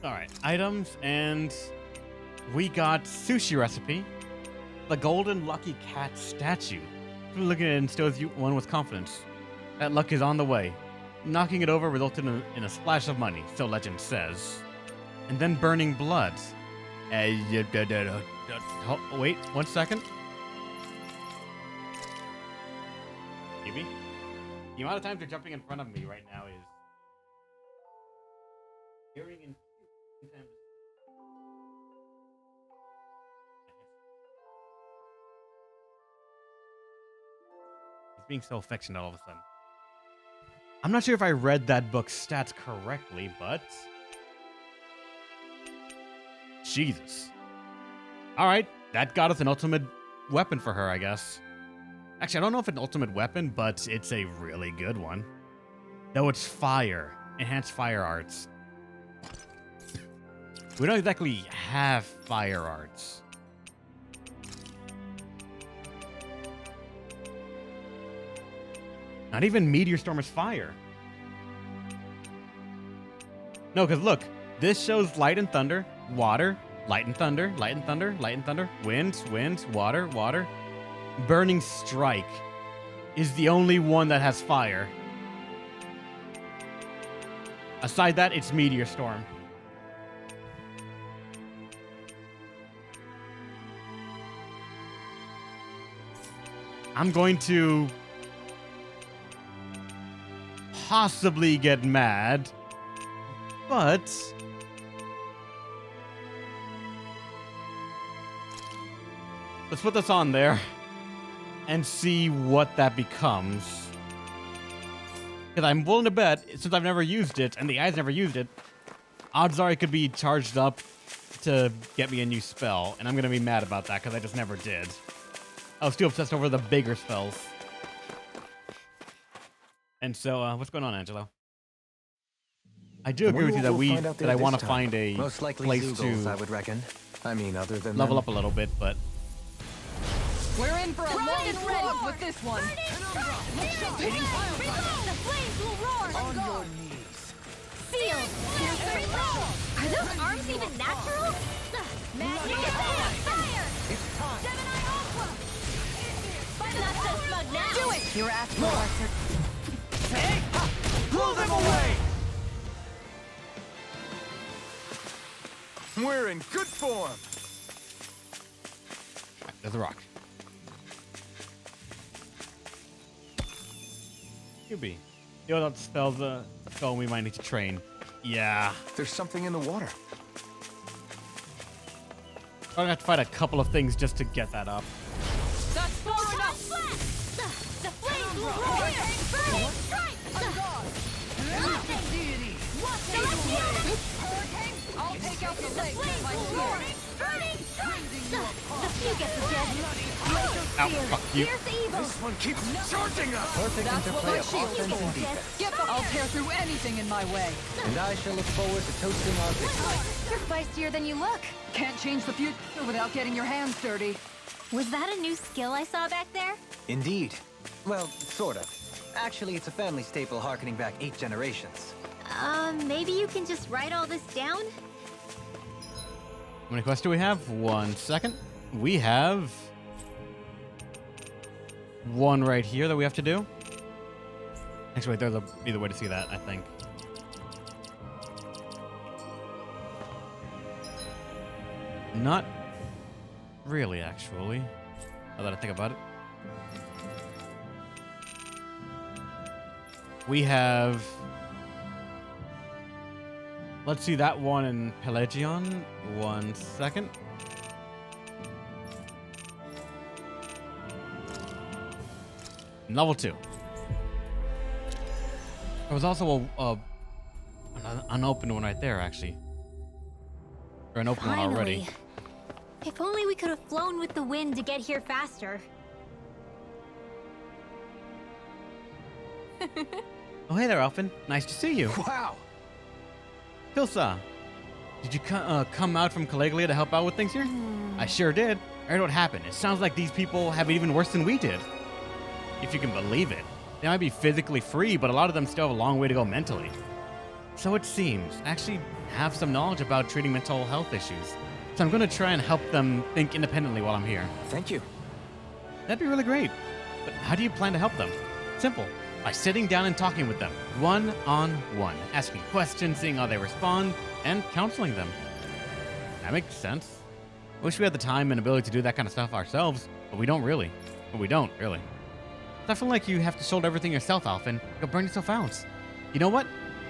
Alright, items, and we got sushi recipe, the golden lucky cat statue. Looking at it instills you one with confidence. That luck is on the way. Knocking it over resulted in a splash of money, so legend says. And then burning blood. Wait, 1 second. Maybe. The amount of times you're jumping in front of me right now is hearing in times. He's being so affectionate all of a sudden. I'm not sure if I read that book's stats correctly, but Jesus. All right, that got us an ultimate weapon for her, I guess. Actually, I don't know if it's an ultimate weapon, but it's a really good one. Though it's fire. Enhanced fire arts. We don't exactly have fire arts. Not even Meteor Storm is fire. No, because look, this shows light and thunder, water, light and thunder, light and thunder, light and thunder, winds, water, water. Burning Strike is the only one that has fire. Aside that, it's Meteor Storm. I'm going to possibly get mad, but let's put this on there and see what that becomes. Because I'm willing to bet, since I've never used it and the guy's never used it, odds are it could be charged up to get me a new spell, and I'm gonna be mad about that because I just never did. I was too obsessed over the bigger spells. And so, what's going on, Angelo? I do agree with you that I want to find a Most likely place Zoogles, to I would reckon. I mean, other than level them. up a little bit, but We're in for a long slog with this one. The flames will roar. On your knees. Feel. Are those arms even natural? Magic is fire. It's time. Gemini Aqua. Not so smug now. Do it! You're at war, Arthur. Hey! Ha! Pull them away! We're in good form. there's a rock. QB. Yo, that spells a spell we might need to train. Yeah. There's something in the water. I'm gonna have to fight a couple of things just to get that up. That's far enough! The flames will roar. Burning strike. Deity! Hurricane! I'll take out the legs with my sword! Burning strike. The fugit is dead. Ow, fuck you. Fierce evil. This one keeps charging us. Perfect That's what interplay my of shield's offense and for. defense. Get the- I'll tear through anything in my way. And I shall look forward to toasting our victory. You're feistier than you look. Can't change the future without getting your hands dirty. Was that a new skill I saw back there? Indeed. Well, sort of. Actually, it's a family staple harkening back 8 generations. Maybe you can just write all this down? How many quests do we have? 1 second. We have one right here that we have to do. Actually, wait, there's either way to see that, I think. Not really, actually. Now that I think about it. We have... Let's see that one in Pelagion. 1 second. Level 2. There was also an unopened one right there, actually. Or an open one already. If only we could have flown with the wind to get here faster. Oh, hey there, Elfin. Nice to see you. Wow! Pilsa, did you come out from Caligula to help out with things here? I sure did. I heard what happened. It sounds like these people have it even worse than we did. If you can believe it. They might be physically free, but a lot of them still have a long way to go mentally. So it seems. Actually, have some knowledge about treating mental health issues. So I'm going to try and help them think independently while I'm here. Thank you. That'd be really great. But how do you plan to help them? Simple. By sitting down and talking with them, one-on-one, asking questions, seeing how they respond, and counseling them. That makes sense. I wish we had the time and ability to do that kind of stuff ourselves, but we don't really. I feel like you have to shoulder everything yourself, Alphen. You'll burn yourself out. You know what?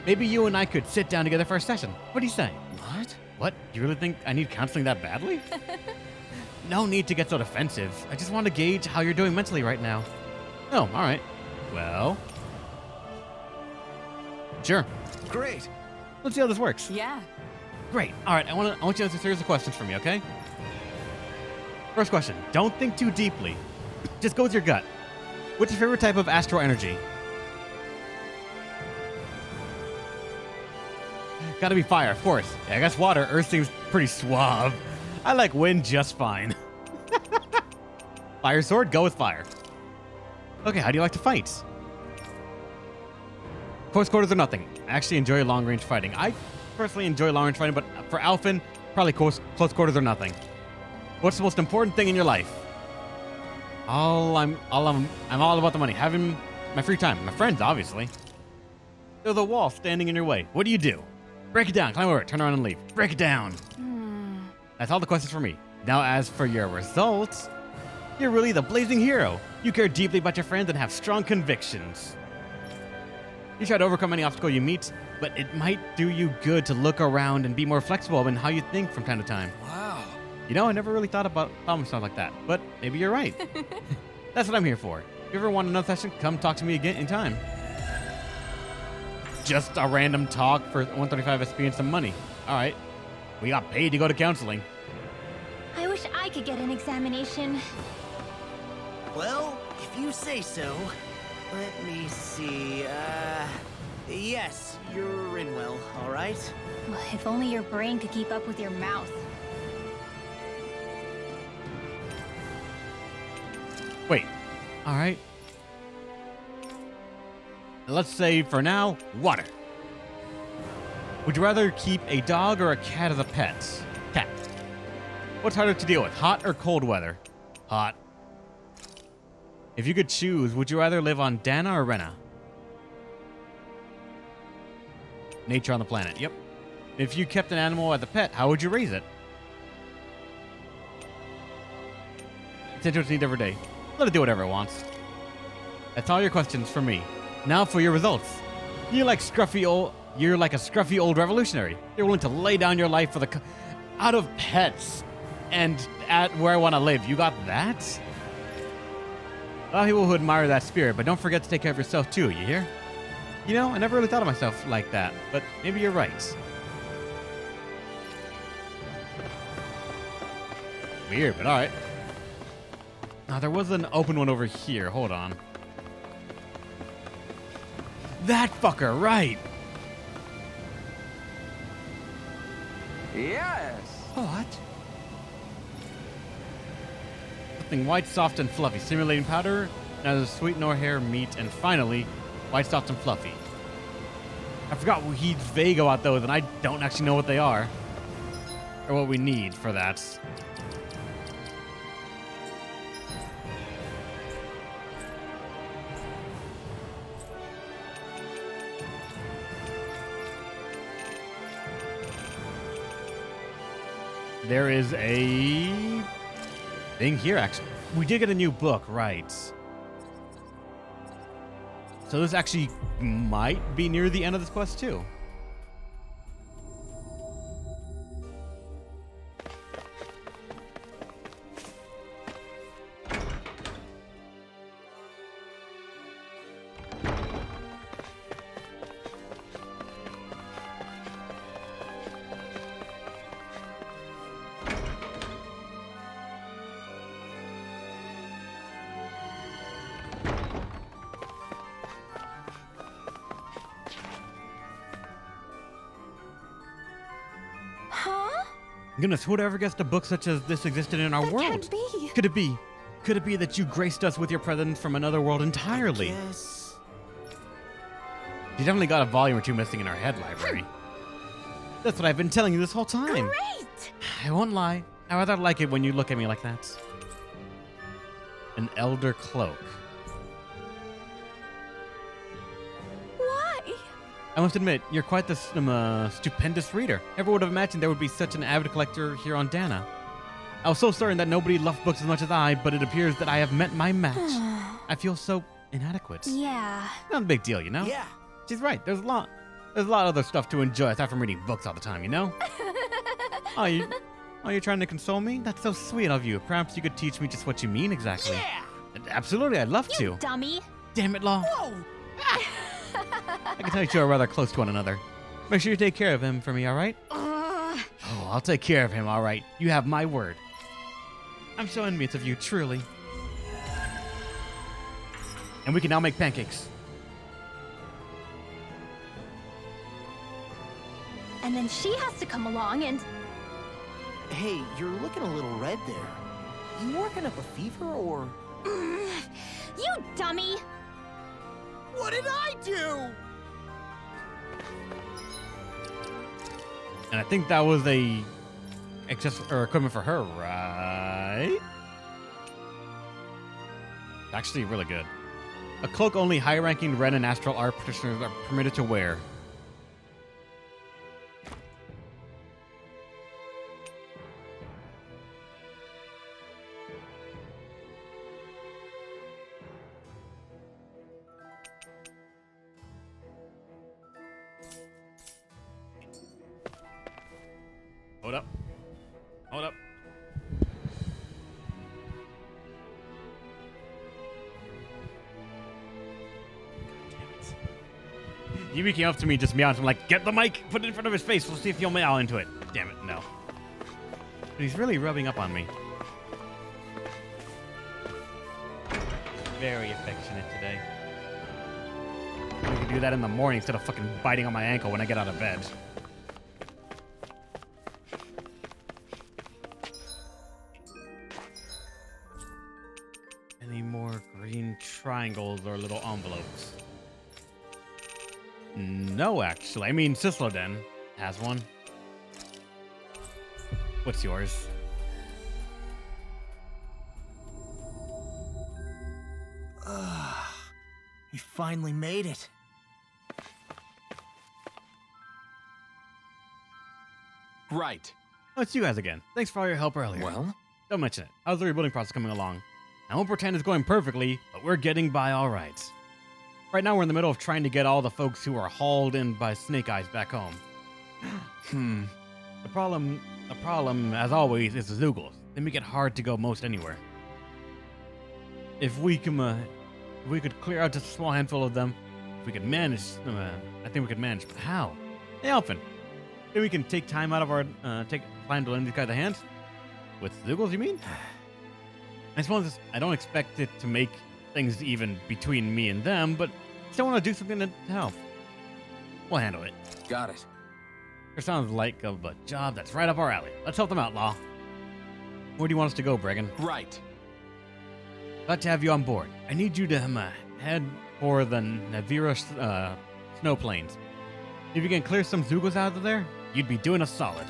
Maybe you and I could sit down together for a session. What do you say? What? What? You really think I need counseling that badly? No need to get so defensive. I just want to gauge how you're doing mentally right now. Oh, all right. Well, sure. Great. Let's see how this works. Yeah. Great. All right. I want you to answer a series of questions for me, okay? First question. Don't think too deeply. Just go with your gut. What's your favorite type of astral energy? Gotta be fire, of course. Yeah, I guess water. Earth seems pretty suave. I like wind just fine. Fire sword? Go with fire. Okay, how do you like to fight? Close quarters or nothing. I actually enjoy long-range fighting. I personally enjoy long-range fighting, but for Alphen, probably close quarters or nothing. What's the most important thing in your life? I'm all about the money. Having my free time. My friends, obviously. There's a wall standing in your way. What do you do? Break it down. Climb over it. Turn around and leave. Break it down. That's all the questions for me. Now, as for your results, you're really the blazing hero. You care deeply about your friends and have strong convictions. You try to overcome any obstacle you meet, but it might do you good to look around and be more flexible in how you think from time to time. Wow. You know, I never really thought myself like that, but maybe you're right. That's what I'm here for. If you ever want another session, come talk to me again in time. Just a random talk for 135 SP and some money. All right. We got paid to go to counseling. I wish I could get an examination. Well, if you say so. Let me see, yes, you're in well, all right? Well, if only your brain could keep up with your mouth. Wait. All right. Let's say, for now, water. Would you rather keep a dog or a cat as a pet? Cat. What's harder to deal with, hot or cold weather? Hot. If you could choose, would you rather live on Dana or Rena? Nature on the planet, yep. If you kept an animal as a pet, how would you raise it? It's interesting every day. Let it do whatever it wants. That's all your questions for me. Now for your results. You're like a scruffy old revolutionary. You're willing to lay down your life for out of pets and at where I want to live. You got that? A lot of people who admire that spirit, but don't forget to take care of yourself too, you hear? You know, I never really thought of myself like that, but maybe you're right. Weird, but alright. Now, there was an open one over here. Hold on. That fucker, right. Yes. What? Something white, soft, and fluffy. Simulating powder, neither sweet nor hair, meat, and finally, white, soft, and fluffy. I forgot he's vague about those, and I don't actually know what they are. Or what we need for that. There is a thing here, actually. We did get a new book, right? So this actually might be near the end of this quest, too. Goodness, who would ever guess a book such as this existed in our world? Can't be. Could it be that you graced us with your presence from another world entirely? Yes. You definitely got a volume or two missing in our head library. That's what I've been telling you this whole time. Great! I won't lie. I rather like it when you look at me like that. An elder cloak. Why? I must admit, you're quite the stupendous reader. Never would have imagined there would be such an avid collector here on Dana. I was so certain that nobody loved books as much as I, but it appears that I have met my match. I feel so inadequate. Yeah. Not a big deal, you know? Yeah. She's right. There's a lot of other stuff to enjoy aside from reading books all the time, you know? Oh, you're trying to console me? That's so sweet of you. Perhaps you could teach me just what you mean exactly. Yeah. Absolutely, I'd love You to. dummy. Damn it, Law. Whoa. I can tell you two are rather close to one another. Make sure you take care of him for me, all right? Ugh. Oh, I'll take care of him, all right. You have my word. I'm so envious of you, truly. And we can now make pancakes. And then she has to come along and... Hey, you're looking a little red there. You working up a fever or? You dummy! What did I do? And I think that was a equipment for her, right? Actually, really good. A cloak only high-ranking red and astral art practitioners are permitted to wear. Hold up. Hold up. He came up to me, just meowed. I'm like, get the mic, put it in front of his face. We'll see if he'll meow into it. Damn it, no. But he's really rubbing up on me. Very affectionate today. We can do that in the morning instead of fucking biting on my ankle when I get out of bed. Any more green triangles or little envelopes? No, actually. I mean, Sisloden has one. What's yours? We finally made it. Right. Oh, it's you guys again. Thanks for all your help earlier. Well, Don't mention it. How's the rebuilding process coming along? I won't pretend it's going perfectly, but we're getting by all right. Right now, we're in the middle of trying to get all the folks who were hauled in by Snake Eyes back home. The problem, as always, is the Zoogles. They make it hard to go most anywhere. If we could clear out just a small handful of them, if we could manage, I think we could manage. But how? Hey, Elfin. Think we can take time out of our time to lend these guys a hand? With Zoogles, you mean? I suppose I don't expect it to make things even between me and them, but still want to do something to help. We'll handle it. got it. It sounds like a job that's right up our alley. Let's help them out, Law. Where do you want us to go, Bregan? Right. Glad to have you on board. I need you to head for the Navira snow plains. If you can clear some Zoogles out of there, you'd be doing us solid.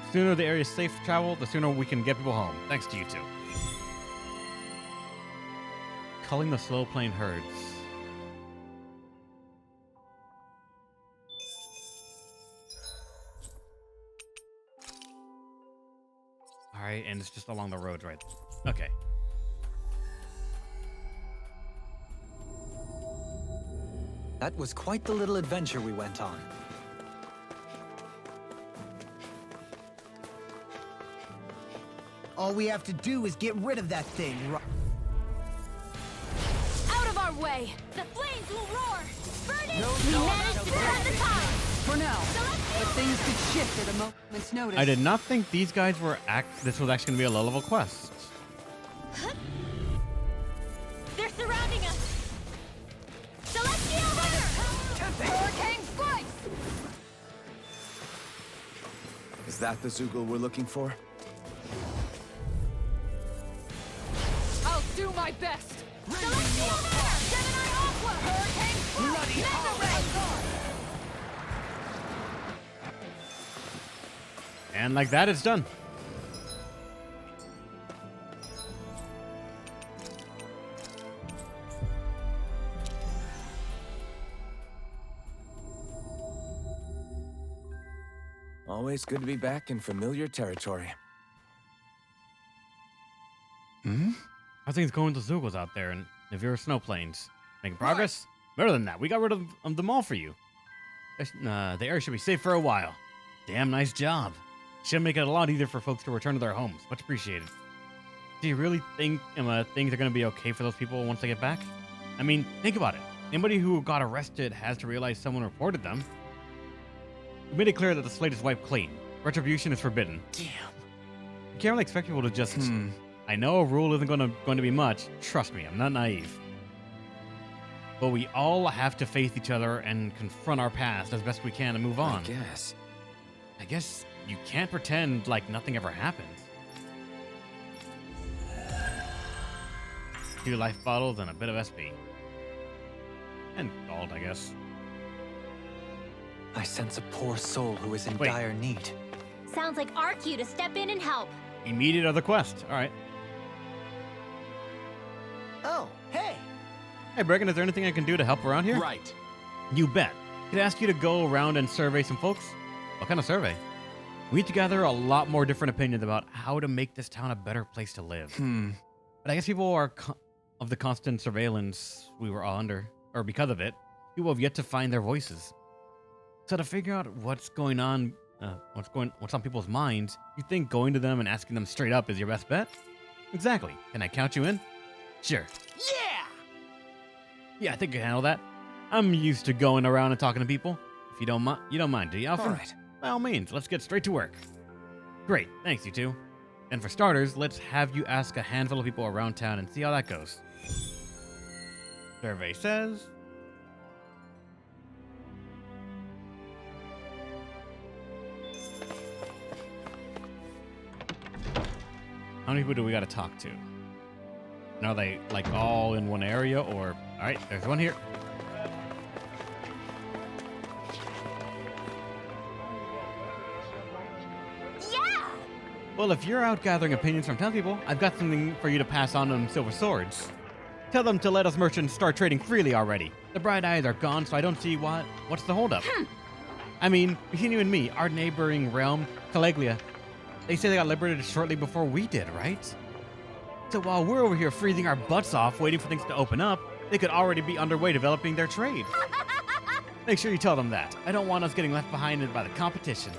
The sooner the area's safe to travel, the sooner we can get people home. Thanks to you two. Culling the slow plain herds. Alright, and it's just along the roads, right? Okay. That was quite the little adventure we went on. All we have to do is get rid of that thing. Out of our way! The flames will roar! Burning! No, We no, managed no, to no. turn the tide! For now, but things could shift at a moment's notice. I did not think these guys were this was actually going to be a low-level quest. They're surrounding us! Celestial Runner! Hurricane strikes! Is that the Zoogle we're looking for? I'll do my best! Celestial Runner! Gemini Aqua! Hurricane strike! Nether Ray! And like that, it's done. Always good to be back in familiar territory. How's things going with the Zoogles out there in Navira snow plains? Making progress? Better than that. We got rid of them all for you. The area should be safe for a while. Damn nice job. Should make it a lot easier for folks to return to their homes. Much appreciated. Do you really think things are going to be okay for those people once they get back? I mean, think about it. Anybody who got arrested has to realize someone reported them. We made it clear that the slate is wiped clean. Retribution is forbidden. Damn. You can't really expect people to just... I know a rule isn't going to be much. Trust me, I'm not naive. But we all have to face each other and confront our past as best we can and move on. I guess you can't pretend like nothing ever happened. 2 life bottles and a bit of SP. And gold, I guess. I sense a poor soul who is in Wait. dire need. Sounds like our cue to step in and help. Immediate other quest. All right. Oh, hey. Hey, Bregan, is there anything I can do to help around here? Right. You bet. Could I ask you to go around and survey some folks? What kind of survey? We need to gather a lot more different opinions about how to make this town a better place to live. But I guess people are of the constant surveillance we were all under, or because of it, people have yet to find their voices. So to figure out what's going on, what's on people's minds, you think going to them and asking them straight up is your best bet? Exactly. Can I count you in? Sure. Yeah! Yeah, I think I can handle that. I'm used to going around and talking to people. If you don't mind, do you, Alfred? All right. By all means, let's get straight to work. Great, thanks, you two. And for starters, let's have you ask a handful of people around town and see how that goes. Survey says... How many people do we gotta talk to? And are they, like, all in one area, or... Alright, there's one here. Yeah! Well, if you're out gathering opinions from townspeople, I've got something for you to pass on to them silver swords. Tell them to let us merchants start trading freely already. The bright eyes are gone, so I don't see what's the holdup. I mean, between you and me, our neighboring realm, Caliglia, they say they got liberated shortly before we did, right? So while we're over here freezing our butts off waiting for things to open up, they could already be underway developing their trade. Make sure you tell them that. I don't want us getting left behind by the competition.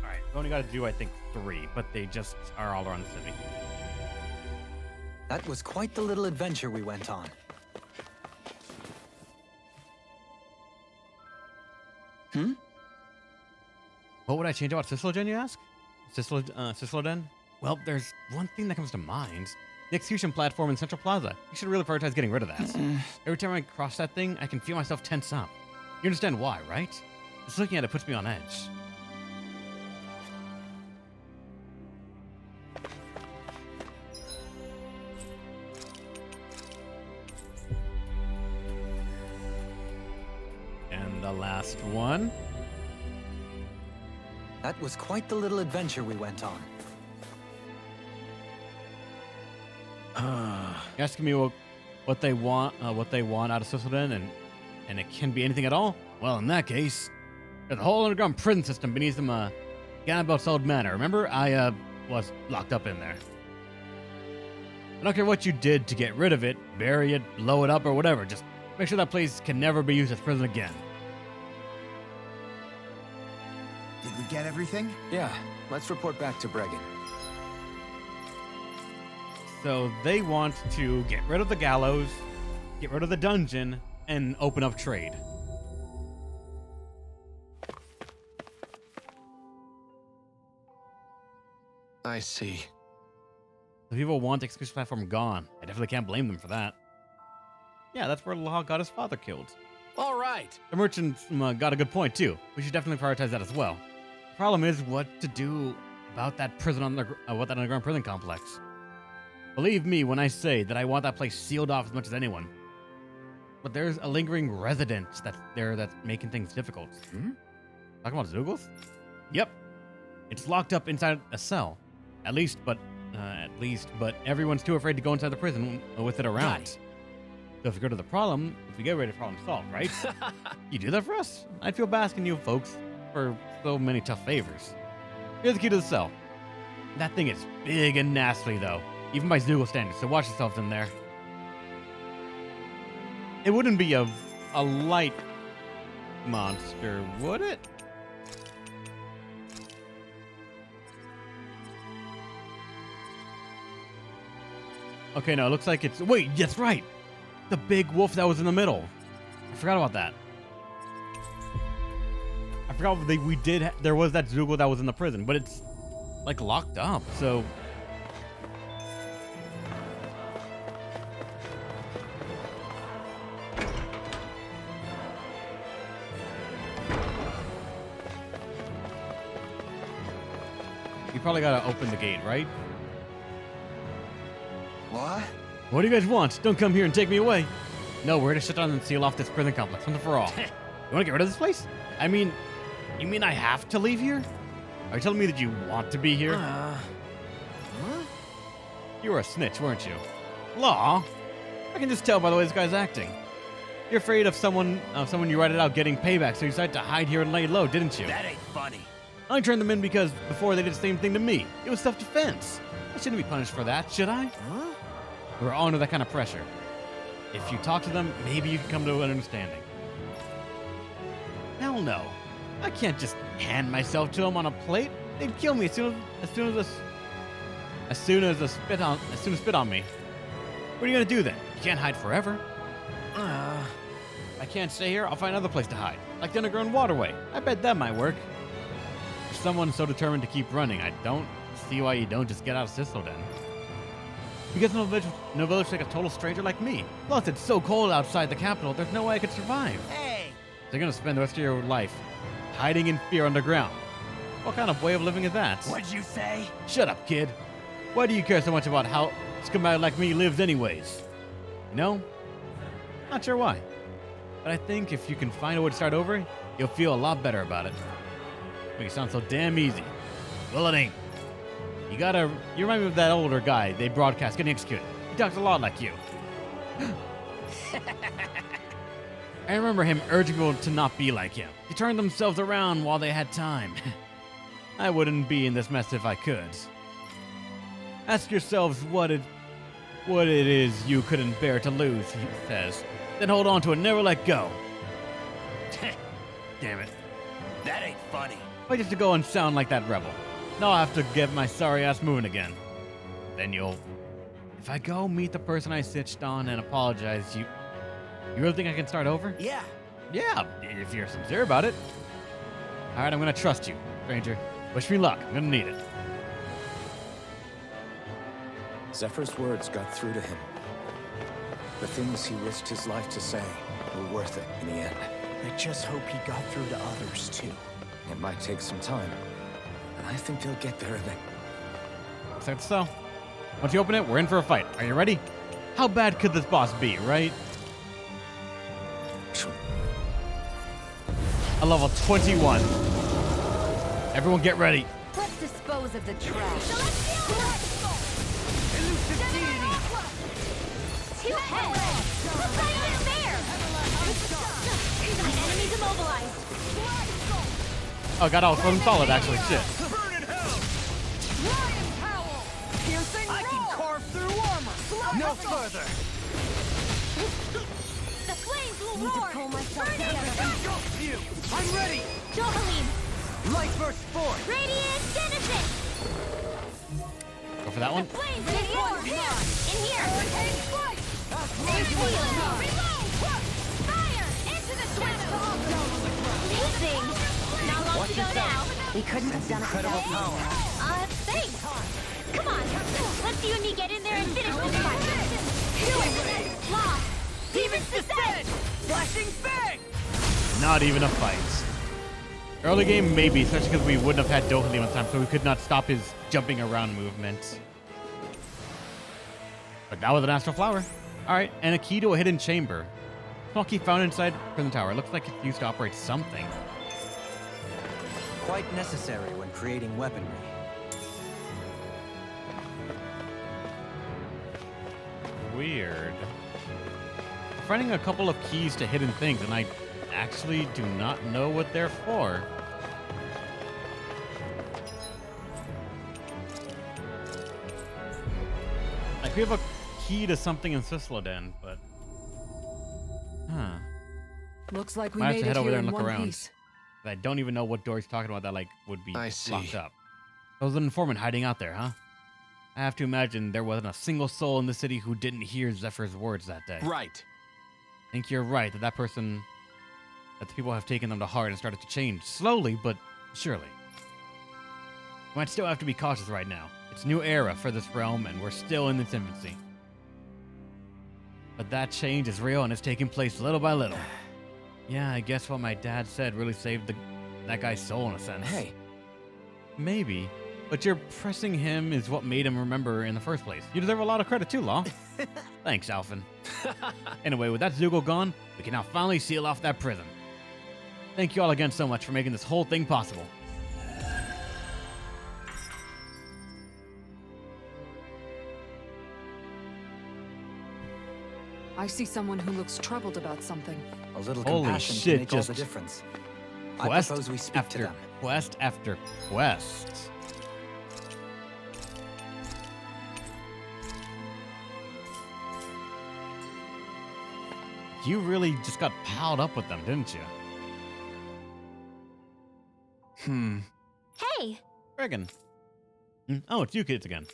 Alright, we only got to do, I think, 3, but they just are all around the city. That was quite the little adventure we went on. What would I change about Sisloden, you ask? Sisloden? Well, there's one thing that comes to mind. The execution platform in Central Plaza. You should really prioritize getting rid of that. Every time I cross that thing, I can feel myself tense up. You understand why, right? Just looking at it puts me on edge. And the last one. That was quite the little adventure we went on. You're asking me what they want out of Sisloden, and it can be anything at all? Well, in that case, there's a whole underground prison system beneath them, Ganabel's old manor. Remember, I was locked up in there. I don't care what you did to get rid of it, bury it, blow it up, or whatever. Just make sure that place can never be used as prison again. Did we get everything? Yeah, let's report back to Bregan. So they want to get rid of the gallows, get rid of the dungeon, and open up trade. I see. The people want the exclusive platform gone. I definitely can't blame them for that. Yeah, that's where Law got his father killed. All right. The merchants got a good point, too. We should definitely prioritize that as well. The problem is what to do about that prison that underground prison complex. Believe me when I say that I want that place sealed off as much as anyone. But there's a lingering residence that's there that's making things difficult. Talking about Zoogles? Yep. It's locked up inside a cell. At least, but everyone's too afraid to go inside the prison with it around. Right. So if we go to the problem, if we get ready to problem solved, right? You do that for us? I'd feel bad asking you folks for so many tough favors. Here's the key to the cell. That thing is big and nasty, though. Even by Zoogle standards, so watch yourselves in there. It wouldn't be a light monster, would it? Okay, no, it looks like it's... Wait, that's right! The big wolf that was in the middle. I forgot about that. I forgot there was that Zoogle that was in the prison, but it's, like, locked up, so... You probably gotta open the gate, right? What? What do you guys want? Don't come here and take me away. No, we're here to shut down and seal off this prison complex once and for all. You want to get rid of this place? I mean, you mean I have to leave here? Are you telling me that you want to be here? You were a snitch, weren't you? Law? I can just tell by the way this guy's acting. You're afraid of someone you ratted out getting payback, so you decided to hide here and lay low, didn't you? That ain't funny. I turned them in because before they did the same thing to me. It was self-defense. I shouldn't be punished for that, should I? We're all under that kind of pressure. If you talk to them, maybe you can come to an understanding. Hell no. I can't just hand myself to them on a plate. They'd kill me as soon as spit on me. What are you gonna do then? You can't hide forever. If I can't stay here, I'll find another place to hide, like the underground waterway. I bet that might work. If someone's so determined to keep running, I don't see why you don't just get out of Sisselden. Because no village like a total stranger like me. Plus, it's so cold outside the capital, there's no way I could survive. Hey! So you're gonna spend the rest of your life hiding in fear underground. What kind of way of living is that? What'd you say? Shut up, kid. Why do you care so much about how a scumbag like me lives anyways? No? Not sure why. But I think if you can find a way to start over, you'll feel a lot better about it. Make it sound so damn easy. Well, it ain't. You remind me of that older guy they broadcast getting executed. He talks a lot like you. I remember him urging people to not be like him. He turned themselves around while they had time. I wouldn't be in this mess if I could. Ask yourselves what it is you couldn't bear to lose, he says. Then hold on to it, never let go. Damn it. That ain't funny. Why just to go and sound like that rebel? Now I have to get my sorry ass moving again. Then if I go meet the person I stitched on and apologize, you really think I can start over? Yeah. Yeah, if you're sincere about it. All right, I'm gonna trust you, stranger. Wish me luck. I'm gonna need it. Zephyr's words got through to him. The things he risked his life to say were worth it in the end. I just hope he got through to others, too. It might take some time, but I think they'll get there eventually. Looks like so. Once you open it, we're in for a fight. Are you ready? How bad could this boss be, right? A level 21. Everyone get ready. Let's dispose of the trash. Two heads! What's not even fair? My enemy's immobilized. Oh, got all from solid, actually. Shit. I can carve through armor. No further. The flames will Need to roar! pull myself Burn it! together. You. I'm ready. Johalim! Light burst forth. Radiant Genesis! Go for that one. Flames will roar! In here! Fire! Into the shadows! Amazing! Not long to go now. We couldn't have done it Incredible without you. power. Thanks! Come on! Let's you and me get in there and finish this fight! Do it! Lost! Demons descend! Flashing bang. Not even a fight. Early game, maybe, especially because we wouldn't have had Dohalim on time, so we could not stop his jumping around movement. But that was an astral flower. All right, and a key to a hidden chamber. Small key found inside prison tower. It looks like it's used to operate something. Quite necessary when creating weaponry. Weird. I'm finding a couple of keys to hidden things, and I actually do not know what they're for. Like, we have a key to something in Sisloden, but... Huh. Looks like we Might have made to head it over here there in and look one around. piece. I don't even know what door he's talking about that, like, would be I see. locked up. There was an informant hiding out there, huh? I have to imagine there wasn't a single soul in the city who didn't hear Zephyr's words that day. Right. I think you're right that that the people have taken them to heart and started to change. Slowly, but surely. We might still have to be cautious right now. It's a new era for this realm, and we're still in its infancy. But that change is real, and it's taking place little by little. Yeah, I guess what my dad said really saved that guy's soul in a sense. Hey, Maybe, but your pressing him is what made him remember in the first place. You deserve a lot of credit too, Law. Thanks, Alphen. Anyway, with that Zoogle gone, we can now finally seal off that prison. Thank you all again so much for making this whole thing possible. I see someone who looks troubled about something. A little Holy compassion shit, can make all just the difference. I Quest propose we speak to after them. quest after quest. You really just got piled up with them, didn't you? Hey, Bregan. Oh, it's you kids again.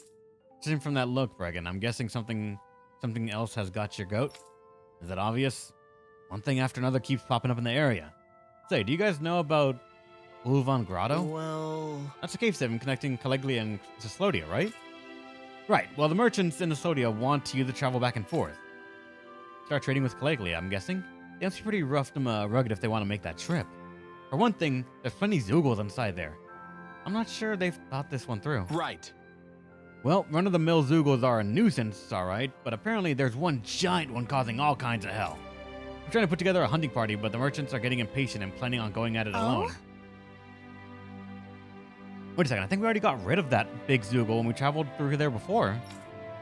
Judging from that look, Bregan, I'm guessing something else has got your goat. Is that obvious? One thing after another keeps popping up in the area. Say, do you guys know about Ulvan Grotto? Well, That's a cave system connecting Caliglia and Cislodia, right? Right. Well, the merchants in Cislodia want you to travel back and forth. Start trading with Caliglia, I'm guessing. They must be pretty rugged if they want to make that trip. For one thing, there's plenty Zoogles inside there. I'm not sure they've thought this one through. Right. Well, run-of-the-mill Zoogles are a nuisance, alright, but apparently there's one giant one causing all kinds of hell. I'm trying to put together a hunting party, but the merchants are getting impatient and planning on going at it alone. Wait a second, I think we already got rid of that big Zoogle when we traveled through there before.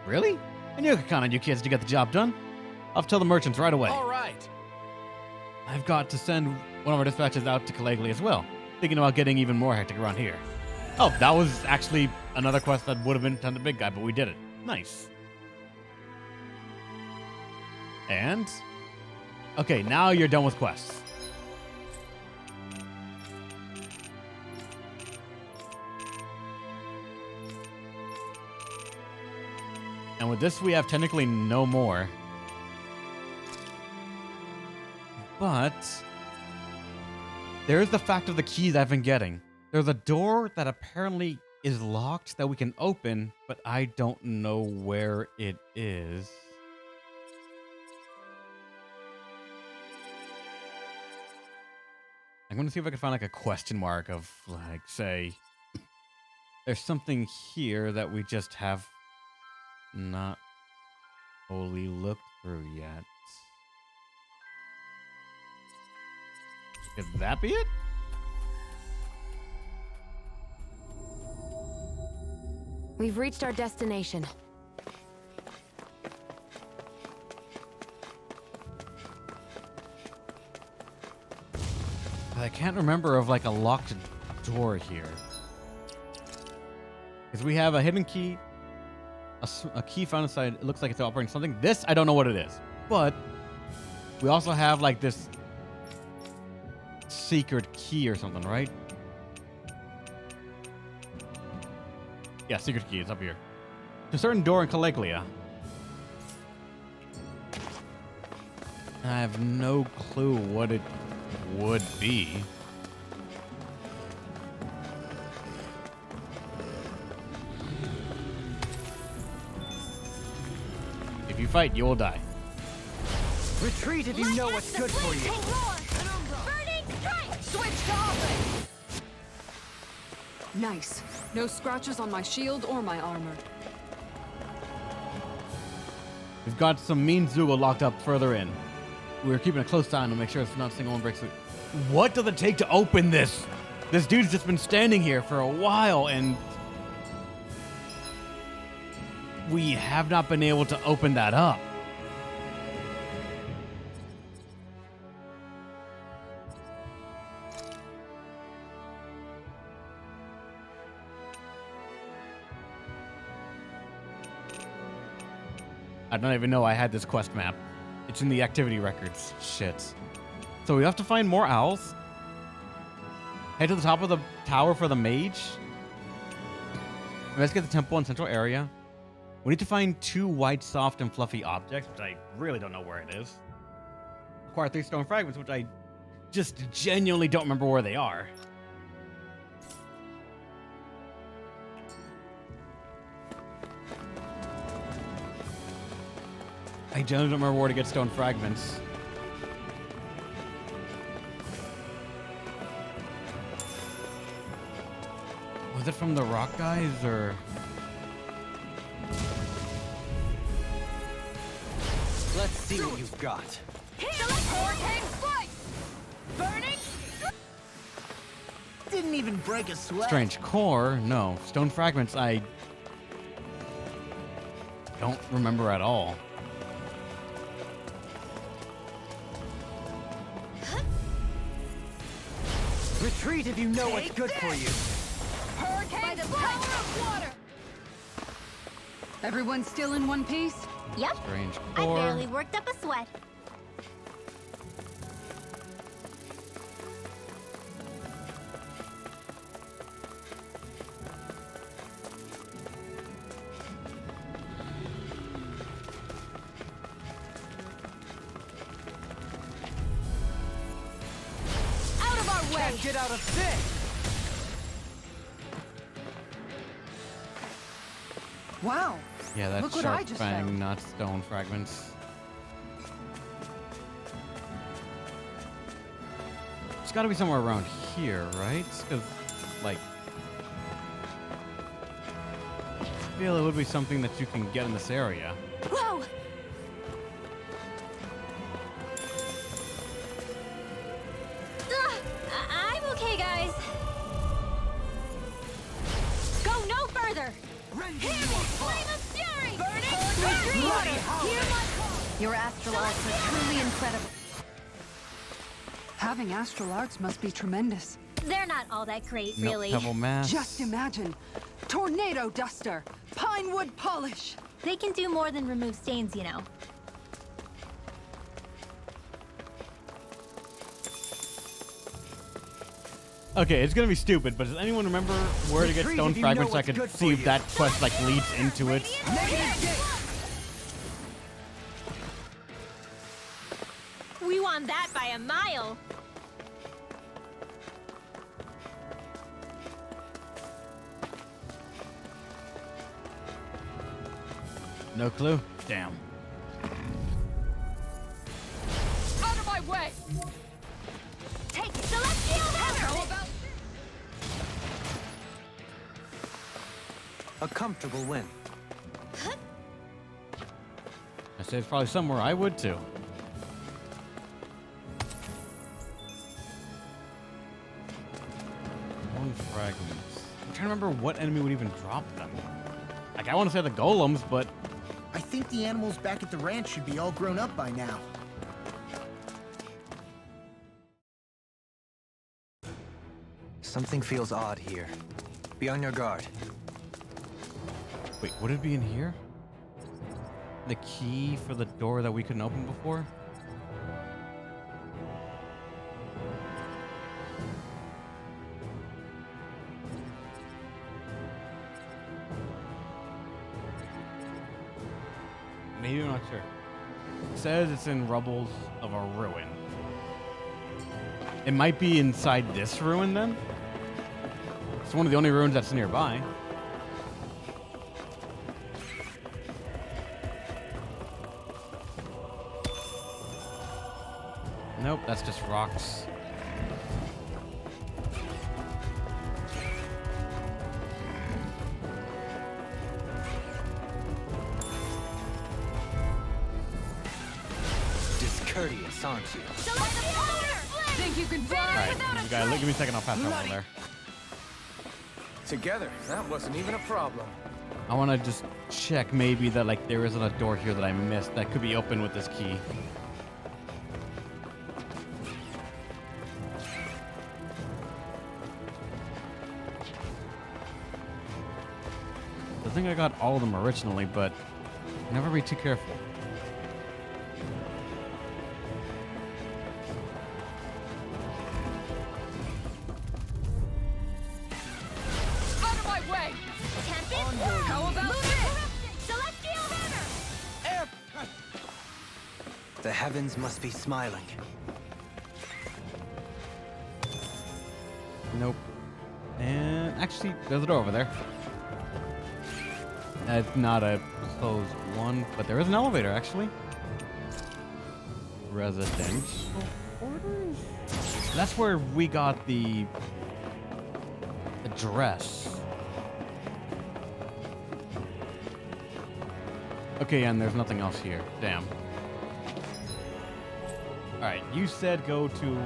Really? I knew I could count on you kids to get the job done. I'll tell the merchants right away. All right. I've got to send one of our dispatches out to Caliglia as well. Thinking about getting even more hectic around here. Oh, that was actually another quest that would have been done to Big Guy, but we did it. Nice. And? Okay, now you're done with quests. And with this, we have technically no more. But there's the fact of the keys I've been getting. There's a door that apparently is locked that we can open, but I don't know where it is. I'm going to see if I can find like a question mark of like, say, there's something here that we just have not fully looked through yet. Could that be it? we've reached our destination. I can't remember of like a locked door here. Because we have a hidden key, a key found inside. It looks like it's operating something. This, I don't know what it is. But we also have like this secret key or something, right? Yeah, secret key. It's up here. To a certain door in Caliglia. I have no clue what it would be. If you fight, you will die. Retreat if you know what's good for you. Burning strike! Switch to offense! Nice. No scratches on my shield or my armor. We've got some mean Zoogle locked up further in. We're keeping a close eye on to make sure it's not a single one breaks through. What does it take to open this? This dude's just been standing here for a while, and we have not been able to open that up. I don't even know I had this quest map. It's in the activity records. Shit. So we have to find more owls. Head to the top of the tower for the mage. Investigate the temple in central area. We need to find 2 white, soft, and fluffy objects, which I really don't know where it is. Acquire 3 stone fragments, which I just genuinely don't remember where they are. I genuinely don't remember where to get stone fragments. Was it from the rock guys, or? Let's see what you've got. Hurricane strike! Burning! Didn't even break a sweat. Strange core? No. Stone fragments, I don't remember at all. Retreat if you know what's good for you. Hurricane by the power of water! Everyone still in one piece? Yep. Strange I core. barely worked up a sweat. Out of our way! Can't get out of this! Wow. Yeah, that's Look what I sharp just fang, found. not stone fragments. It's got to be somewhere around here, right? Because, like, I feel it would be something that you can get in this area. Whoa! I'm okay, guys. Go no further. Flame of fury! Burning! Retreat! Hear my call! Your astral arts are truly incredible. Having astral arts must be tremendous. They're not all that great, Nope, really. pebble mass. Just imagine. Tornado duster. Pinewood polish. They can do more than remove stains, you know. Okay, it's gonna be stupid, but does anyone remember where to get Retreat stone if you know fragments so I what's could good for see if you. that quest, like, leads into it? We won that by a mile. No clue? Damn. Out of my way! Take it. Celestial hammer! A comfortable win. I say it's probably somewhere I would too. One fragments. I'm trying to remember what enemy would even drop them. Like, I want to say the golems, but I think the animals back at the ranch should be all grown up by now. Something feels odd here. Be on your guard. wait, would it be in here? The key for the door that we couldn't open before? Maybe, I'm not sure. It says it's in rubbles of a ruin. It might be inside this ruin then? It's one of the only ruins that's nearby. Nope, that's just rocks. courteous, aren't you? Think you can fly? Alright, you guys, give me a second, I'll pass over there. Together, that wasn't even a problem. I want to just check maybe that like there isn't a door here that I missed that could be open with this key. I think I got all of them originally, but never be too careful. Out of my way! How about this? Celestial hammer! The heavens must be smiling. Nope. And actually, there's a door over there. It's not a closed one, but there is an elevator, actually. Residential quarters? That's where we got the address. Okay, and there's nothing else here. Damn. Alright, you said go to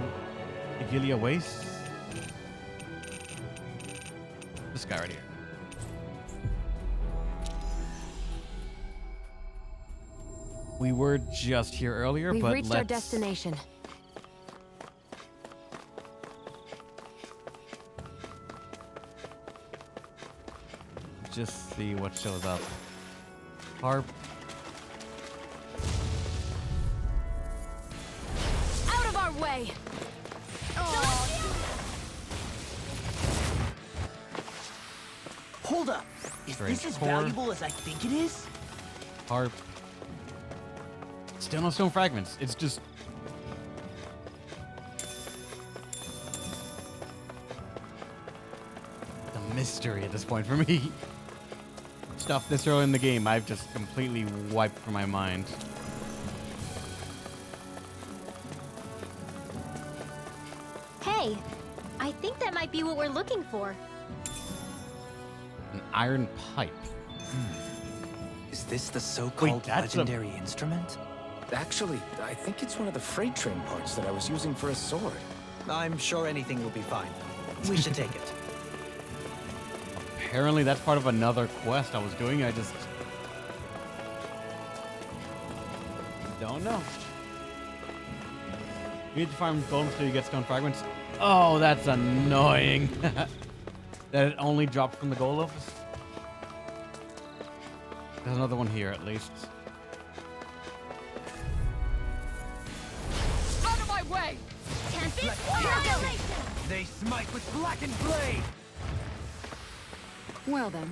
Igilia Waste. This guy right here. We were just here earlier, We've but reached our destination. Just see what shows up. Harp. Out of our way! Hold up. Is Strange this as core. valuable as I think it is? Harp. Still no stone fragments. It's just... a mystery at this point for me. Stuff this early in the game, I've just completely wiped from my mind. Hey, I think that might be what we're looking for. An iron pipe. Is this the so-called that's a- legendary instrument? Actually, I think it's one of the freight train parts that I was using for a sword. I'm sure anything will be fine. We should take it. Apparently that's part of another quest I was doing. I just... don't know. You need to farm gold until you get stone fragments. Oh, that's annoying. That it only drops from the gold office. There's another one here at least. Out of my way! They smite with blackened blade! Well then,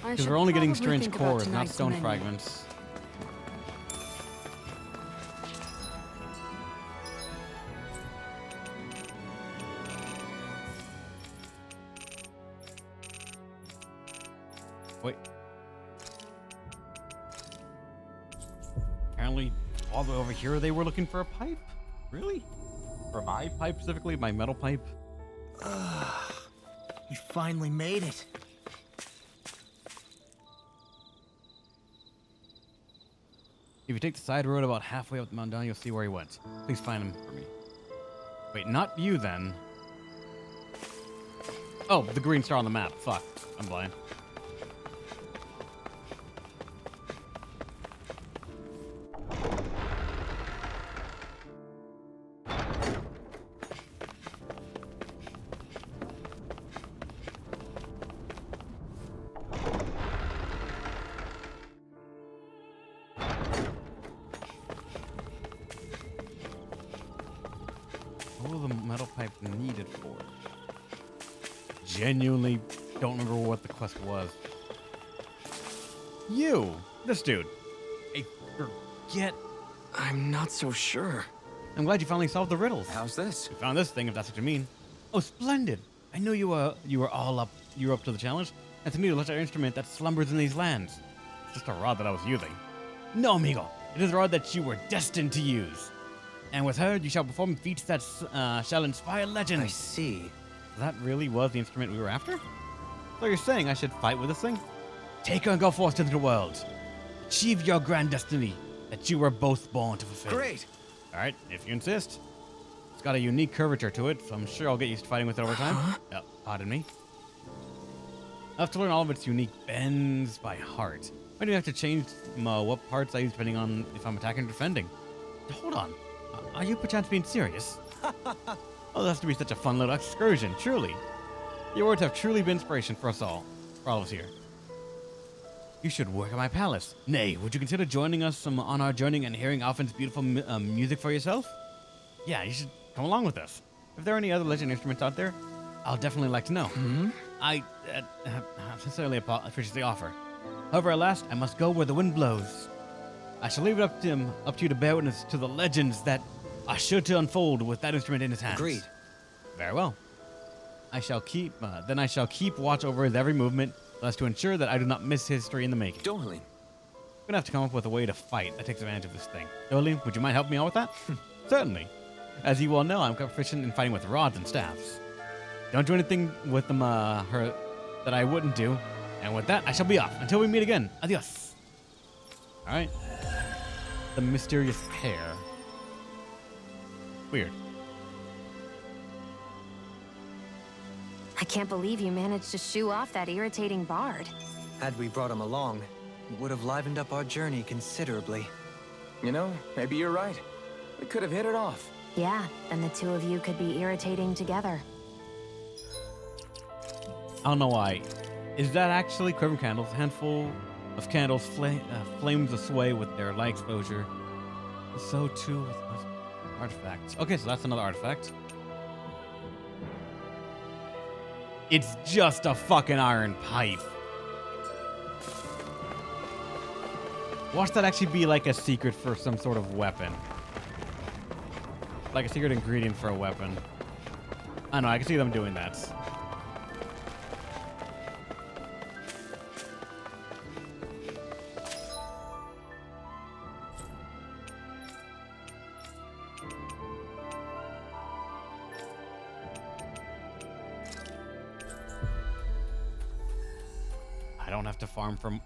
I Because should we're only getting probably strange think about cores, not tonight's stone menu. fragments. Wait. Apparently, all the way over here they were looking for a pipe? Really? For my pipe specifically? My metal pipe? We finally made it. If you take the side road about halfway up the mountain, you'll see where he went. Please find him for me. Wait, not you then. Oh, the green star on the map. Fuck. I'm blind. What was the metal pipe needed for? Genuinely don't remember what the quest was. You! This dude. I forget. I'm not so sure. I'm glad you finally solved the riddles. How's this? You found this thing, if that's what you mean. Oh, splendid! I knew you were up to the challenge. And to me, the legendary instrument that slumbers in these lands. It's just a rod that I was using. No, amigo. It is a rod that you were destined to use. And with her, you shall perform feats that shall inspire legends. I see. That really was the instrument we were after? So you're saying I should fight with this thing? Take her and go forth into the world. Achieve your grand destiny that you were both born to fulfill. Great! Alright, if you insist. It's got a unique curvature to it, so I'm sure I'll get used to fighting with it over time. Yep, pardon me. I have to learn all of its unique bends by heart. I do have to change what parts I use depending on if I'm attacking or defending. Hold on. Are you perchance being serious? Oh, that has to be such a fun little excursion, truly. Your words have truly been inspiration for us all. For all of us here. You should work at my palace. Nay, would you consider joining us on our journey and hearing Alphen's beautiful music for yourself? Yeah, you should come along with us. If there are any other legend instruments out there, I'll definitely like to know. I sincerely appreciate the offer. However, at last, I must go where the wind blows. I shall leave it up to you to bear witness to the legends that are sure to unfold with that instrument in his hands. Agreed. Very well. I shall keep watch over his every movement, thus to ensure that I do not miss history in the making. Darling. I'm gonna have to come up with a way to fight that takes advantage of this thing. Dolly, would you mind helping me out with that? Certainly. As you well know, I'm quite proficient in fighting with rods and staffs. Don't do anything with them, her, that I wouldn't do. And with that, I shall be off. Until we meet again. Adios. Alright. The mysterious pair. Weird. I can't believe you managed to shoo off that irritating bard. Had we brought him along, it would have livened up our journey considerably. You know, maybe you're right. We could have hit it off. Yeah, and the two of you could be irritating together. I don't know why. Is that actually quivering candles? A handful of candles flames a sway with their light exposure. So too with artifacts. Okay, so that's another artifact. It's just a fucking iron pipe. Watch that actually be like a secret for some sort of weapon. Like a secret ingredient for a weapon. I know, I can see them doing that.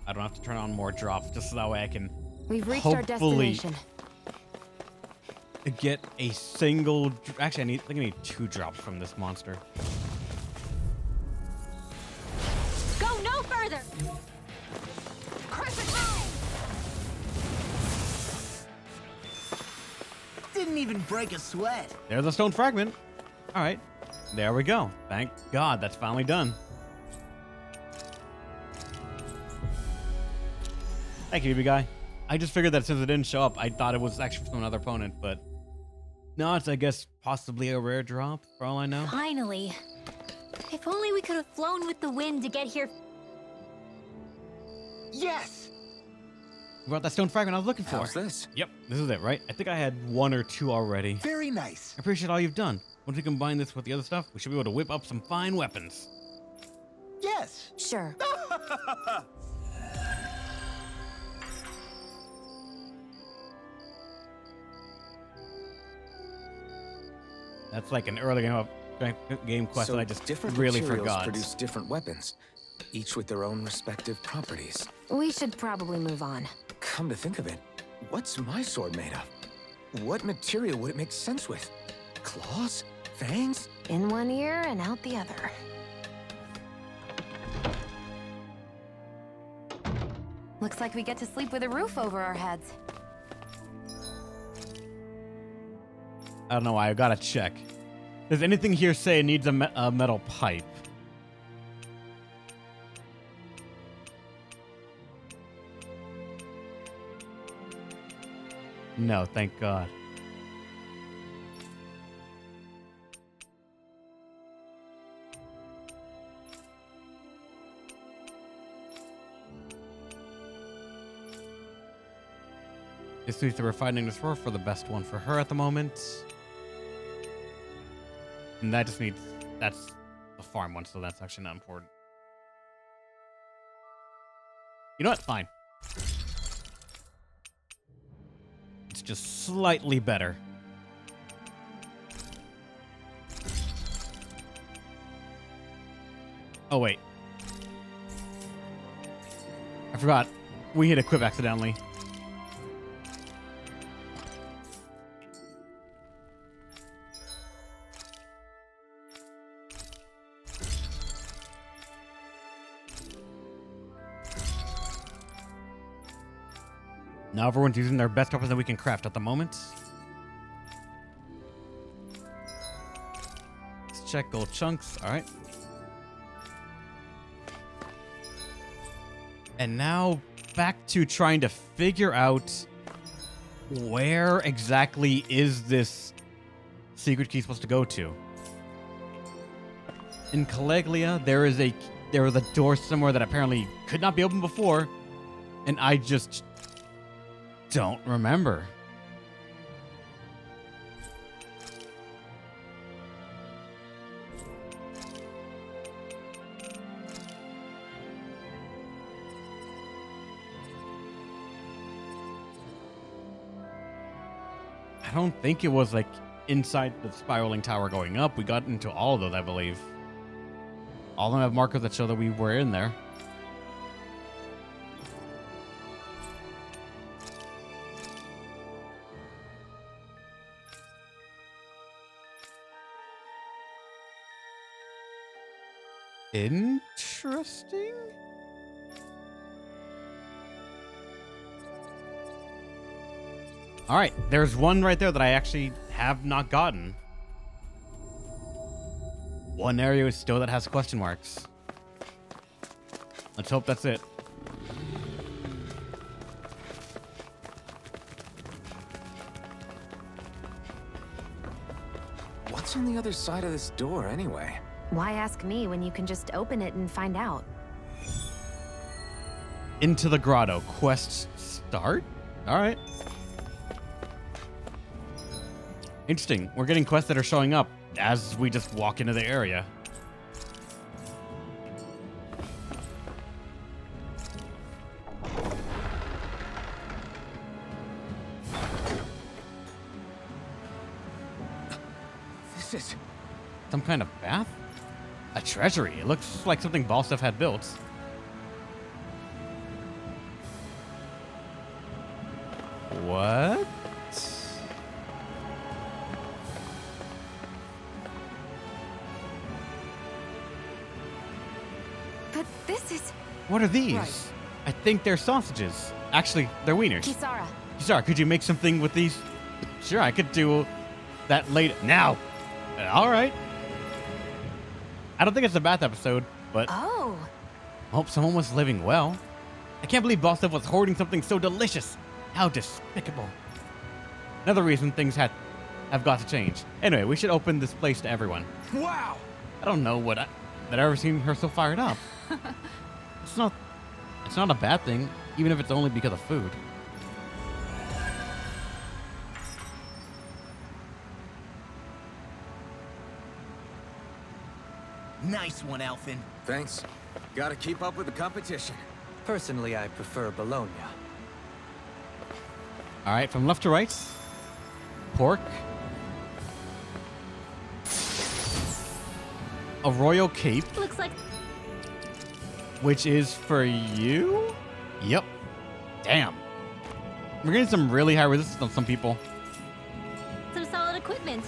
I don't have to turn on more drops, just so that way I can We've reached our destination. get a single. Actually, I think I need 2 drops from this monster. Go no further! Didn't even break a sweat. There's a stone fragment. All right, there we go. Thank God that's finally done. Thank you, BB guy. I just figured that since it didn't show up, I thought it was actually from another opponent, but no, it's, I guess, possibly a rare drop, for all I know. Finally. If only we could have flown with the wind to get here. Yes! We brought that stone fragment I was looking for. How's this? Yep, this is it, right? I think I had 1 or 2 already. Very nice. I appreciate all you've done. Once we combine this with the other stuff, we should be able to whip up some fine weapons. Yes. Sure. That's like an early game quest So that I just different really materials forgot. produce different weapons, each with their own respective properties. We should probably move on. Come to think of it, what's my sword made of? What material would it make sense with? Claws? Fangs? In one ear and out the other. Looks like we get to sleep with a roof over our heads. I don't know why. I gotta check. Does anything here say it needs a metal pipe? No, thank God. This means that we're finding this roar for the best one for her at the moment. And that just needs, that's the farm one, so that's actually not important. You know what? Fine. It's just slightly better. Oh, wait. I forgot. We hit equip accidentally. Now everyone's using their best weapons that we can craft at the moment. Let's check gold chunks. All right. And now back to trying to figure out where exactly is this secret key supposed to go to. In Caligula, there was a door somewhere that apparently could not be opened before, and I just don't remember. I don't think it was like inside the spiraling tower going up. We got into all of those, I believe. All of them have markers that show that we were in there. Interesting. All right, there's one right there that I actually have not gotten. One area is still that has question marks. Let's hope that's it. What's on the other side of this door, anyway? Why ask me when you can just open it and find out? Into the grotto. Quest start? All right. Interesting. We're getting quests that are showing up as we just walk into the area. This is... Some kind of bath? A treasury. It looks like something Balstef had built. What? But this is... What are these? Right. I think they're sausages. Actually, they're wieners. Kisara. Kisara, could you make something with these? Sure, I could do that later. Now. All right. I don't think it's a bath episode, but Oh. hope someone was living well. I can't believe Balstef was hoarding something so delicious. How despicable. Another reason things have got to change. Anyway, we should open this place to everyone. Wow! I don't know that I've ever seen her so fired up. It's not a bad thing, even if it's only because of food. Nice one, Alphin. Thanks. Gotta keep up with the competition. Personally, I prefer Bologna. All right, from left to right. Pork. A royal cape, Looks like which is for you? Yep. Damn. We're getting some really high resistance on some people. some solid equipment.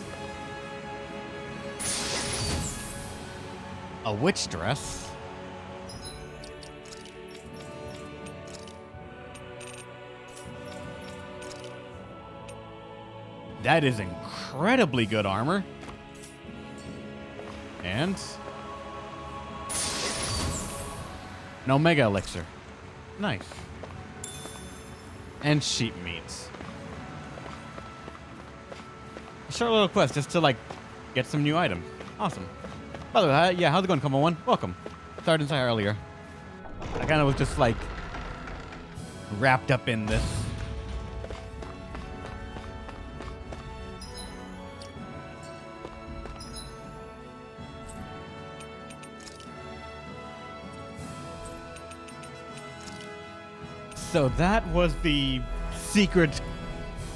A witch dress. That is incredibly good armor. And an Omega elixir. Nice. And sheep meat. A short little quest just to like get some new items. Awesome. By the way, yeah, how's it going, Como One? Welcome. Sorry I didn't say hi earlier. I kind of was just like wrapped up in this. So that was the secret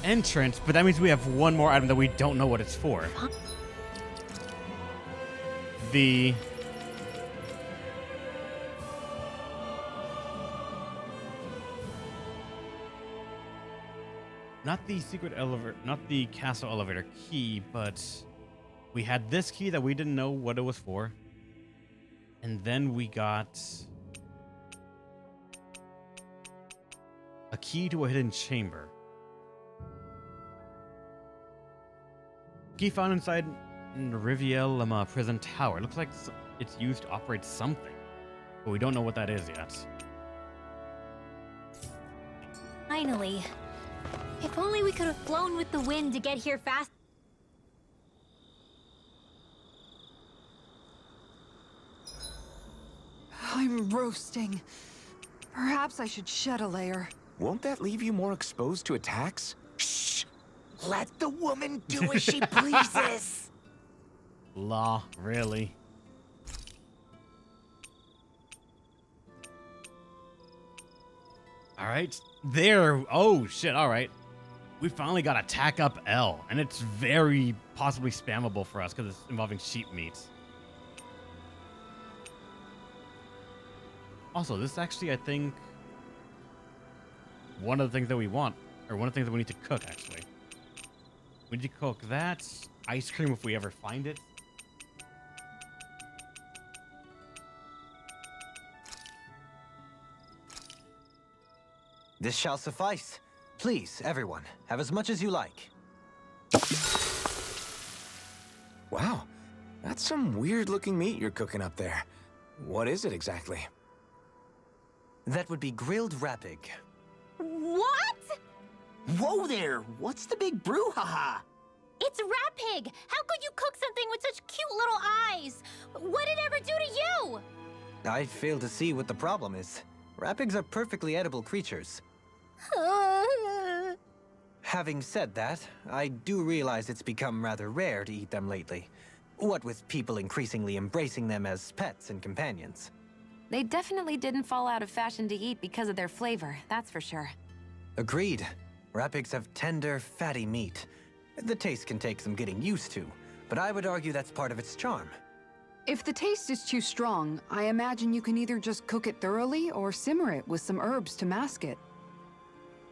entrance, but that means we have one more item that we don't know what it's for. The not the secret elevator, not the castle elevator key, but we had this key that we didn't know what it was for. And then we got a A key to a hidden chamber. Key found inside Riviera prison tower. Looks like it's used to operate something, but we don't know what that is yet. Finally. If only we could have flown with the wind to get here fast. I'm roasting. Perhaps I should shed a layer. Won't that leave you more exposed to attacks? Shh! Let the woman do as she pleases! Law, really? Alright, there. Oh, shit, alright. We finally got Attack Up L, and it's very possibly spammable for us because it's involving sheep meat. Also, this is actually, I think, one of the things that we want, or one of the things that we need to cook, actually. We need to cook that, ice cream if we ever find it. This shall suffice. Please, everyone, have as much as you like. Wow, that's some weird-looking meat you're cooking up there. What is it exactly? That would be grilled rapig. What? Whoa there! What's the big brouhaha? It's Rapig! How could you cook something with such cute little eyes? What did it ever do to you? I fail to see what the problem is. Rapigs are perfectly edible creatures. Having said that, I do realize it's become rather rare to eat them lately. What with people increasingly embracing them as pets and companions. They definitely didn't fall out of fashion to eat because of their flavor, that's for sure. Agreed. Rapigs have tender, fatty meat. The taste can take some getting used to, but I would argue that's part of its charm. If the taste is too strong, I imagine you can either just cook it thoroughly or simmer it with some herbs to mask it.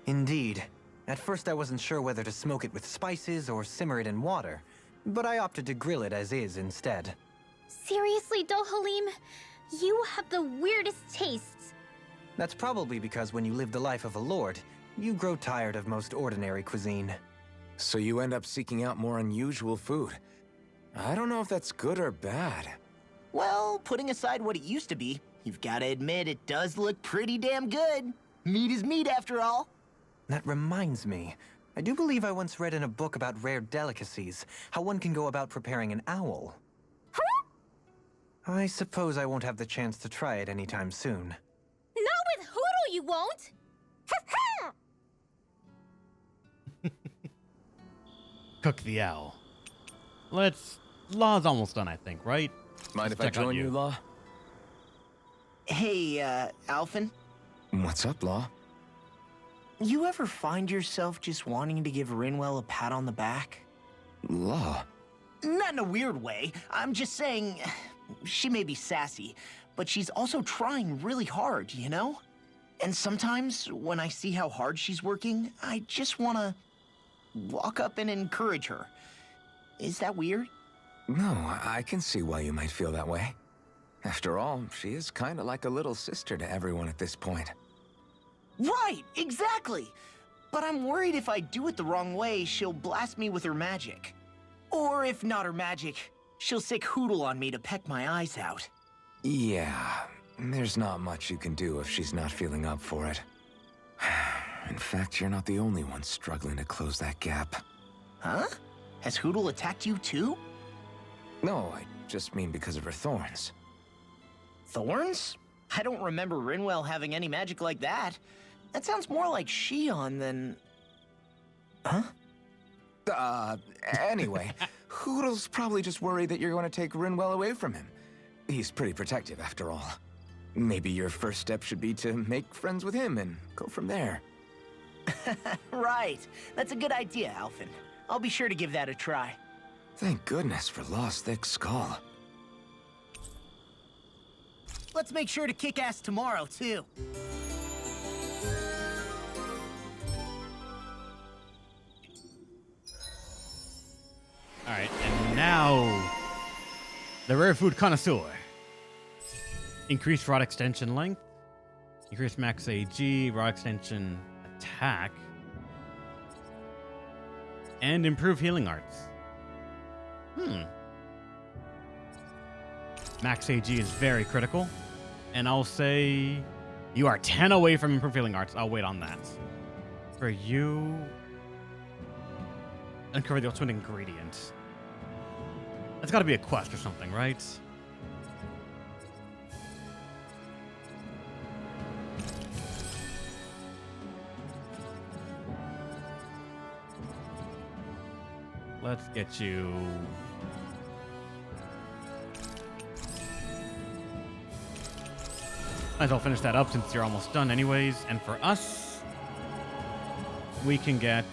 Indeed. At first I wasn't sure whether to smoke it with spices or simmer it in water, but I opted to grill it as is instead. Seriously, Dohalim? You have the weirdest tastes. That's probably because when you live the life of a lord, you grow tired of most ordinary cuisine. So you end up seeking out more unusual food. I don't know if that's good or bad. Well, putting aside what it used to be, you've got to admit it does look pretty damn good. Meat is meat, after all. That reminds me. I do believe I once read in a book about rare delicacies, how one can go about preparing an owl. I suppose I won't have the chance to try it anytime soon. Not with Hoodle, you won't! Cook the owl. Law's almost done, I think, right? Mind if I Check on join you, Law? Hey, Alphen, What's up, Law? you ever find yourself just wanting to give Rinwell a pat on the back? Law? Not in a weird way. I'm just saying, she may be sassy, but she's also trying really hard, you know? And sometimes, when I see how hard she's working, I just want to walk up and encourage her. Is that weird? No, I can see why you might feel that way. After all, she is kind of like a little sister to everyone at this point. Right, exactly! But I'm worried if I do it the wrong way, she'll blast me with her magic. Or if not her magic, she'll sick Hoodle on me to peck my eyes out. Yeah, there's not much you can do if she's not feeling up for it. In fact, you're not the only one struggling to close that gap. Huh? Has Hoodle attacked you too? No, I just mean because of her thorns. Thorns? I don't remember Rinwell having any magic like that. That sounds more like Shion than... Huh? Anyway, Hoodle's probably just worried that you're going to take Rinwell away from him. He's pretty protective, after all. Maybe your first step should be to make friends with him and go from there. Right. That's a good idea, Alphen. I'll be sure to give that a try. Thank goodness for Law's thick skull. Let's make sure to kick ass tomorrow, too. Alright, and now... the rare food connoisseur. Increased rod extension length. Increased max AG, rod extension attack. And improve healing arts. Max AG is very critical. And I'll say you are 10 away from improved healing arts. I'll wait on that. For you, uncover the ultimate ingredient. That's got to be a quest or something, right? Let's get you. Might as well finish that up since you're almost done anyways. And for us, we can get...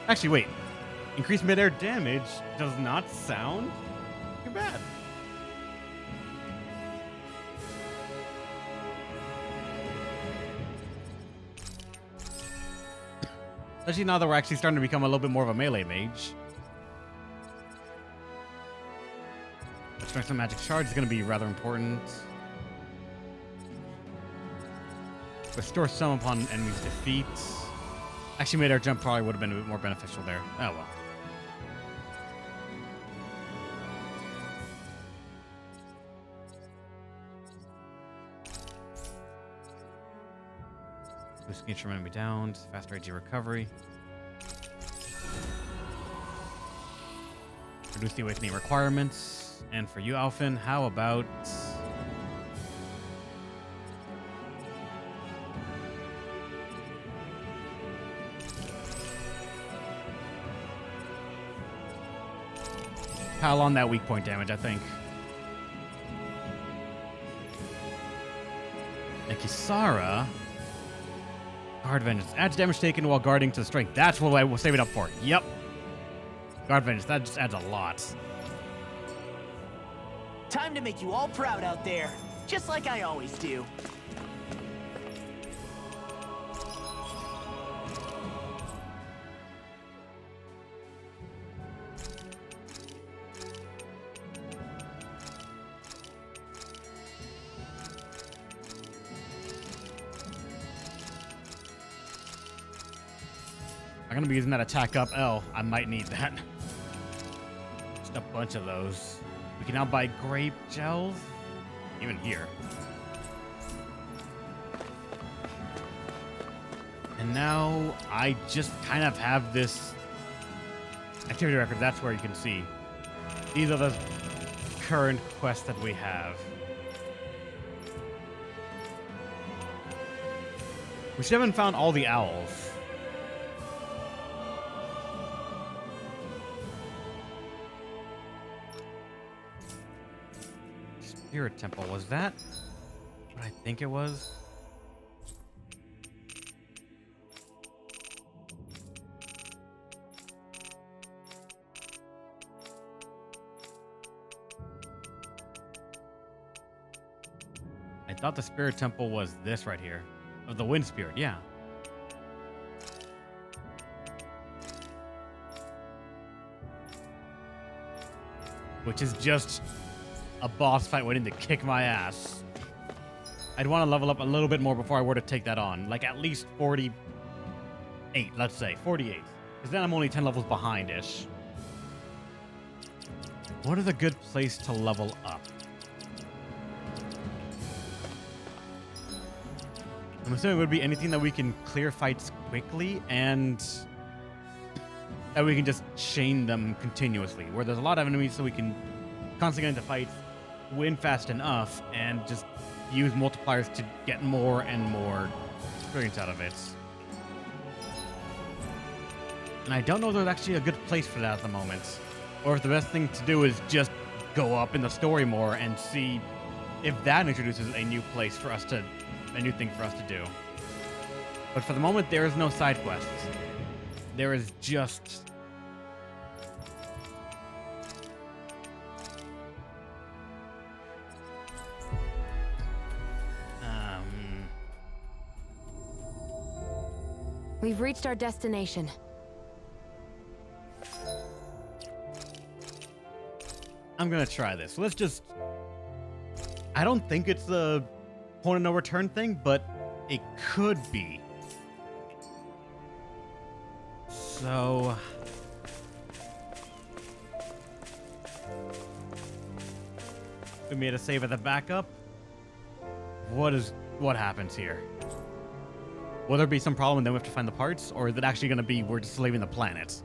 Actually, wait. Increased mid-air damage does not sound too bad. Especially now that we're actually starting to become a little bit more of a melee mage. Strength of magic shard is going to be rather important. Restore some upon enemy's defeat. Actually, mid-air jump probably would have been a bit more beneficial there. Oh well. Boost each enemy down. Faster AG recovery. Reduce the awakening requirements. And for you, Alphen, how about... pile on that weak point damage, I think. And Kisara... Guard Vengeance. Adds damage taken while guarding to the strength. That's what I will save it up for. Yep. Guard Vengeance. That just adds a lot. Time to make you all proud out there, just like I always do. I'm going to be using that attack up L. I might need that. Just a bunch of those. We can now buy grape gels. Even here. And now I just kind of have this activity record. That's where you can see. These are the current quests that we have. We still haven't found all the owls. Spirit Temple, was that what I think it was? I thought the Spirit Temple was this right here. Of the Wind Spirit, yeah. Which is just a boss fight waiting to kick my ass. I'd want to level up a little bit more before I were to take that on. Like at least 48, let's say. 48. Because then I'm only 10 levels behind-ish. What is a good place to level up? I'm assuming it would be anything that we can clear fights quickly and that we can just chain them continuously. Where there's a lot of enemies so we can constantly get into fights, win fast enough, and just use multipliers to get more and more experience out of it. And I don't know if there's actually a good place for that at the moment. Or if the best thing to do is just go up in the story more and see if that introduces a new place for us to, a new thing for us to do. But for the moment, there is no side quests. There is just... We've reached our destination. I'm gonna try this. Let's just I don't think it's a point of no return thing, but it could be. So... we made a save at the backup. What happens here? Will there be some problem and then we have to find the parts? Or is it actually going to be we're just leaving the planet?